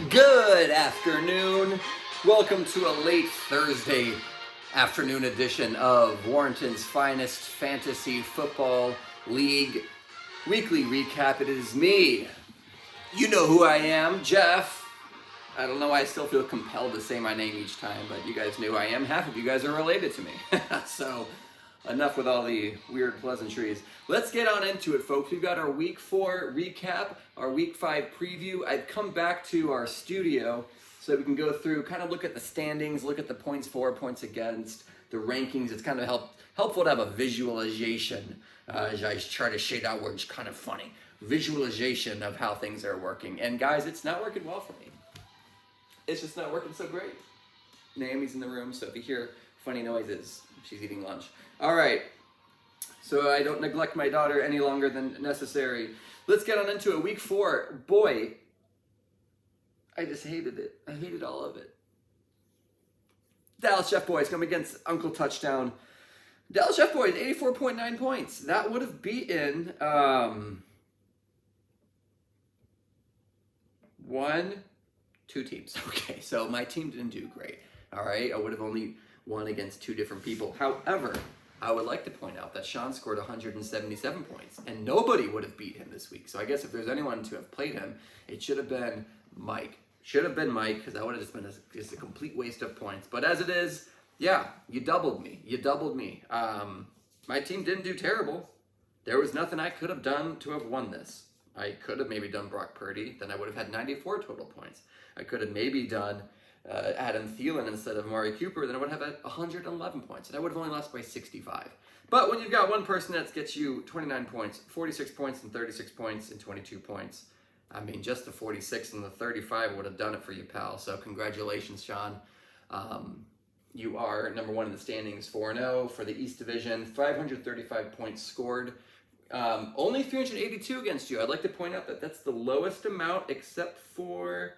Good afternoon. Welcome to a late Thursday afternoon edition of Warrenton's finest fantasy football league weekly recap. It is me. You know who I am, Jeff. I don't know why I still feel compelled to say my name each time, but you guys knew who I am. Half of you guys are related to me. So enough with all the weird pleasantries. Let's get on into it, folks. We've got our week 4 recap, our week 5 preview. I've come back to our studio so that we can go through, kind of look at the standings, look at the points for, points against, the rankings. It's kind of helpful to have a visualization as I try to shade out words, kind of funny. Visualization of how things are working. And guys, it's not working well for me. It's just not working so great. Naomi's in the room, so if you hear funny noises, she's eating lunch. All right, so I don't neglect my daughter any longer than necessary. Let's get on into it. Week 4, boy, I just hated it. I hated all of it. Dallas Chef Boys come against Uncle Touchdown. Dallas Chef Boys, 84.9 points. That would have beaten two teams. Okay, so my team didn't do great. All right, I would have only won against 2 different people. However, I would like to point out that Sean scored 177 points, and nobody would have beat him this week. So I guess if there's anyone to have played him, it should have been Mike. Should have been Mike, because that would have just been just a complete waste of points. But as it is, yeah, you doubled me. You doubled me. My team didn't do terrible. There was nothing I could have done to have won this. I could have maybe done Brock Purdy, then I would have had 94 total points. I could have maybe done Adam Thielen instead of Amari Cooper, then I would have had 111 points, and I would have only lost by 65. But when you've got one person that gets you 29 points, 46 points, and 36 points, and 22 points, I mean, just the 46 and the 35 would have done it for you, pal. So congratulations, Sean. You are number 1 in the standings, 4-0 for the East Division, 535 points scored. Only 382 against you. I'd like to point out that that's the lowest amount except for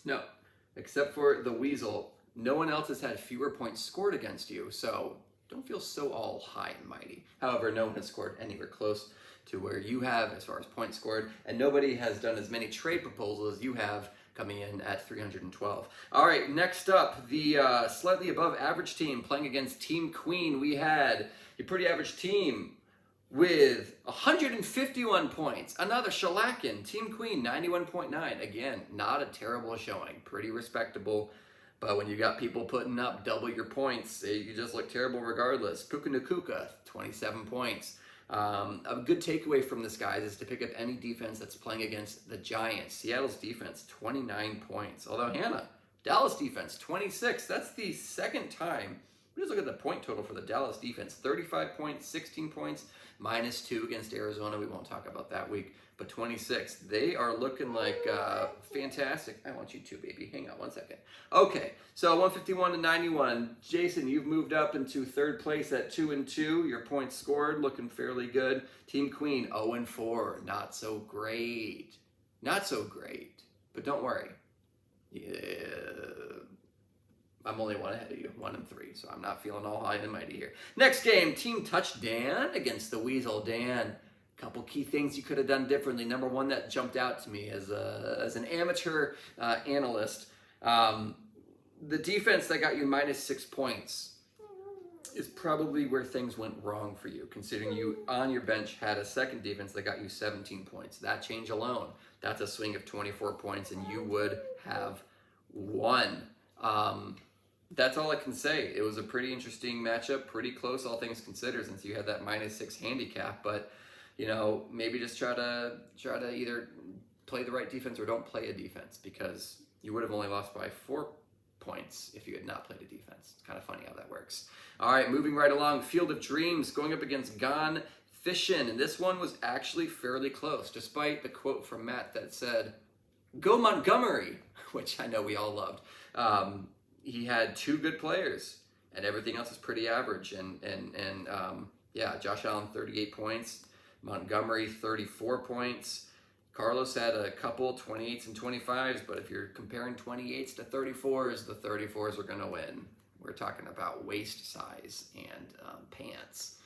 the Weasel. No one else has had fewer points scored against you, so don't feel so all high and mighty. However, no one has scored anywhere close to where you have as far as points scored, and nobody has done as many trade proposals as you have, coming in at 312. All right, next up, the slightly above average team playing against Team Queen. We had a pretty average team with 151 points. Another shellacking. Team Queen, 91.9. Again, not a terrible showing. Pretty respectable. But when you got people putting up double your points, you just look terrible regardless. Puka Nukuka, 27 points. A good takeaway from this, guys, is to pick up any defense that's playing against the Giants. Seattle's defense, 29 points. Although Hannah, Dallas defense, 26. That's the second time. We just look at the point total for the Dallas defense. 35 points, 16 points, -2 against Arizona. We won't talk about that week. But 26. They are looking like fantastic. I want you too, baby. Hang on one second. Okay, so 151 to 91. Jason, you've moved up into 3rd place at 2-2. Your points scored looking fairly good. Team Queen, 0-4. Not so great. Not so great. But don't worry. I'm only 1 ahead of you, 1-3, so I'm not feeling all high and mighty here. Next game, Team Touchdown against the Weasel. Dan, couple key things you could have done differently. Number 1 that jumped out to me as an amateur analyst, the defense that got you -6 points is probably where things went wrong for you, considering you on your bench had a second defense that got you 17 points. That change alone, that's a swing of 24 points, and you would have won. That's all I can say. It was a pretty interesting matchup, pretty close all things considered, since you had that -6 handicap. But maybe just try to either play the right defense or don't play a defense, because you would have only lost by 4 points if you had not played a defense. It's kind of funny how that works. All right, moving right along. Field of Dreams going up against Gone Fishin', and this one was actually fairly close, despite the quote from Matt that said, "Go Montgomery," which I know we all loved. He had 2 good players, and everything else is pretty average. Yeah, Josh Allen, 38 points. Montgomery, 34 points. Carlos had a couple 28s and 25s, but if you're comparing 28s to 34s, the 34s are going to win. We're talking about waist size and pants.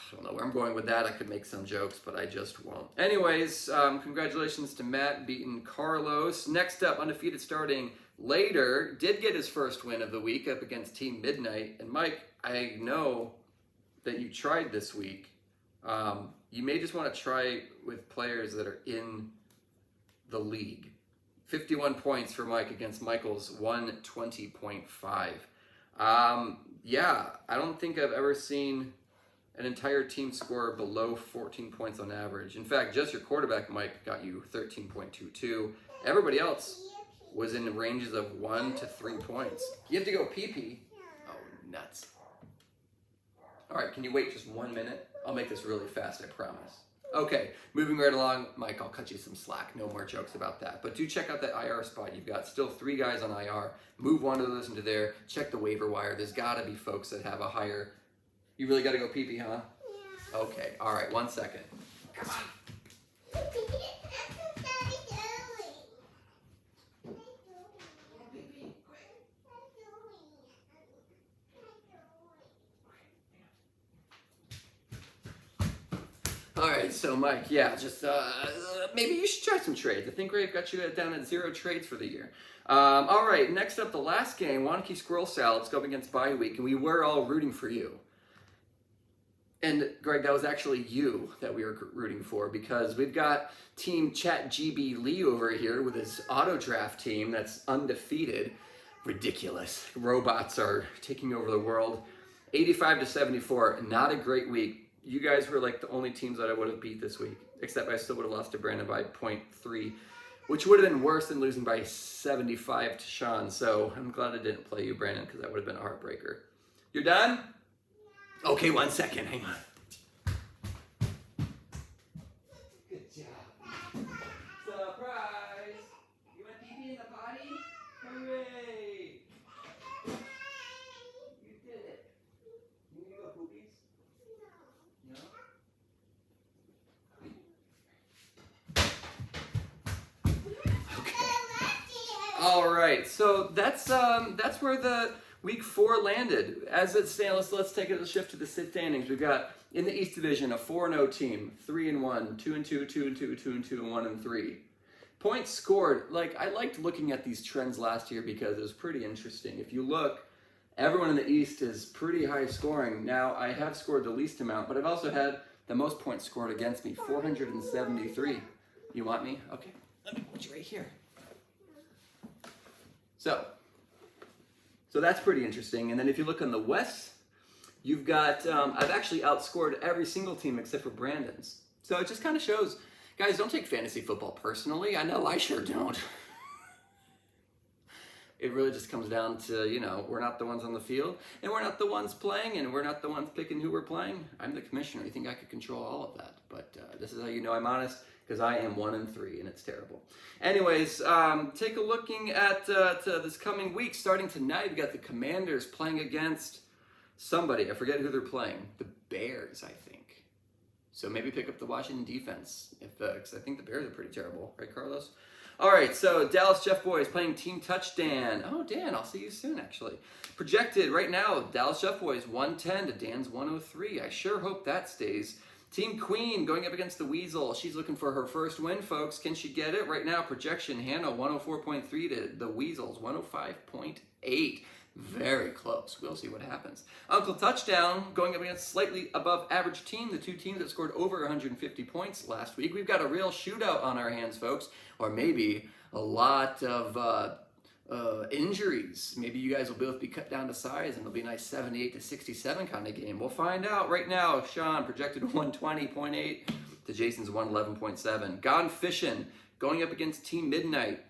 I don't know where I'm going with that. I could make some jokes, but I just won't. Anyways, congratulations to Matt beating Carlos. Next up, undefeated starting later, did get his first win of the week up against Team Midnight. And Mike, I know that you tried this week. You may just want to try with players that are in the league. 51 points for Mike against Michael's 120.5. Yeah, I don't think I've ever seen an entire team score below 14 points on average. In fact, just your quarterback, Mike, got you 13.22. Everybody else was in ranges of 1 to 3 points. You have to go pee-pee. Oh, nuts. All right, can you wait just 1 minute? I'll make this really fast, I promise. Okay, moving right along. Mike, I'll cut you some slack. No more jokes about that. But do check out that IR spot. You've got still 3 guys on IR. Move one of those into there. Check the waiver wire. There's got to be folks that have a higher... You really got to go pee-pee, huh? Yeah. Okay, all right, 1 second. Come on. All right, so Mike, yeah, just maybe you should try some trades. I think I've got you down at 0 trades for the year. All right, next up, the last game, Wanakee Squirrel Salads going against Bye Week, and we were all rooting for you. And Greg, that was actually you that we were rooting for, because we've got Team ChatGB Lee over here with his auto draft team that's undefeated. Ridiculous. Robots are taking over the world. 85 to 74, not a great week. You guys were like the only teams that I would have beat this week, except I still would have lost to Brandon by 0.3, which would have been worse than losing by 75 to Sean. So I'm glad I didn't play you, Brandon, because that would have been a heartbreaker. You're done? Okay, 1 second. Hang on. Good job. Surprise! You went pee-pee in the potty? Hooray! You did it. You need to go poopies? No? Okay. All right. So that's where the Week 4 landed. As it stands, let's take a shift to the standings. We've got in the East Division a 4-0 team, 3-1, 2-2, 2-2, 2-2, and 1-3. Points scored. Like, I liked looking at these trends last year because it was pretty interesting. If you look, everyone in the East is pretty high scoring. Now, I have scored the least amount, but I've also had the most points scored against me, 473. You want me? Okay, let me put you right here. So that's pretty interesting. And then if you look on the West, you've got, I've actually outscored every single team except for Brandon's. So it just kind of shows, guys, don't take fantasy football personally. I know I sure don't. It really just comes down to, you know, we're not the ones on the field, and we're not the ones playing, and we're not the ones picking who we're playing. I'm the commissioner. You think I could control all of that? But this is how you know I'm honest, because I am 1-3, and it's terrible. Anyways, take a looking at this coming week. Starting tonight, we've got the Commanders playing against somebody. I forget who they're playing. The Bears, I think. So maybe pick up the Washington defense, because I think the Bears are pretty terrible. Right, Carlos? All right, so Dallas Jeff Boys playing Team Touchdown. Oh, Dan, I'll see you soon, actually. Projected right now, Dallas Jeff Boys 110 to Dan's 103. I sure hope that stays. Team Queen going up against the Weasel. She's looking for her first win, folks. Can she get it? Right now, projection, Hannah 104.3 to the Weasels 105.8. Very close. We'll see what happens. Uncle Touchdown going up against slightly above average team, the two teams that scored over 150 points last week. We've got a real shootout on our hands, folks, or maybe a lot of injuries. Maybe you guys will both be cut down to size and it'll be a nice 78 to 67 kind of game. We'll find out right now. Sean projected 120.8 to Jason's 111.7. Gone Fishing going up against Team Midnight.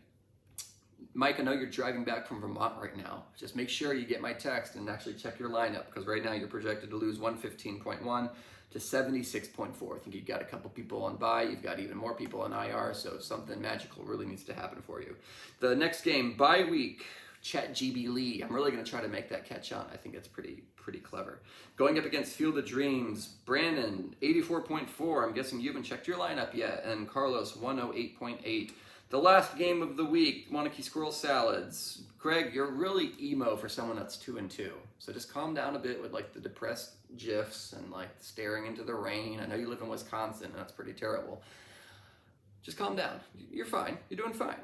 Mike, I know you're driving back from Vermont right now. Just make sure you get my text and actually check your lineup, because right now you're projected to lose 115.1 to 76.4. I think you've got a couple people on bye. You've got even more people on IR, so something magical really needs to happen for you. The next game, bye week, ChatGB Lee. I'm really going to try to make that catch on. I think it's pretty clever. Going up against Field of Dreams, Brandon, 84.4. I'm guessing you haven't checked your lineup yet. And Carlos, 108.8. The last game of the week, Wanakee Squirrel Salads Greg, you're really emo for someone that's 2-2. So just calm down a bit with like the depressed gifs and like staring into the rain. I know you live in Wisconsin and that's pretty terrible. Just calm down. You're fine. You're doing fine.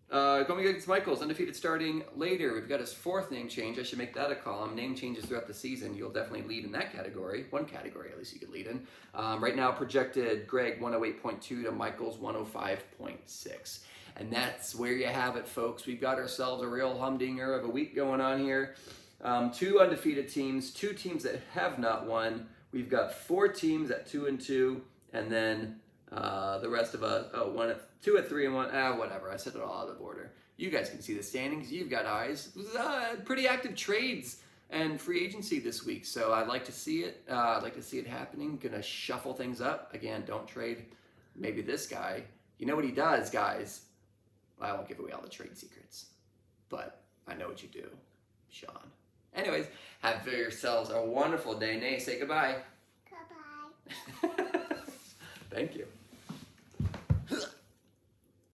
Going against Michael's undefeated starting later. We've got his 4th name change. I should make that a column. Name changes throughout the season. You'll definitely lead in that category. One category at least you could lead in. Right now projected Greg 108.2 to Michael's 105.6. And that's where you have it, folks. We've got ourselves a real humdinger of a week going on here. 2 undefeated teams, 2 teams that have not won. We've got 4 teams at 2-2, and then the rest of us, 2 at 3 and 1, whatever. I said it all out of order. You guys can see the standings. You've got eyes. It was, pretty active trades and free agency this week, so I'd like to see it. I'd like to see it happening. Gonna shuffle things up. Again, don't trade maybe this guy. You know what he does, guys. I won't give away all the trade secrets, but I know what you do, Sean. Anyways, have yourselves a wonderful day. Nay, say goodbye. Goodbye. Thank you.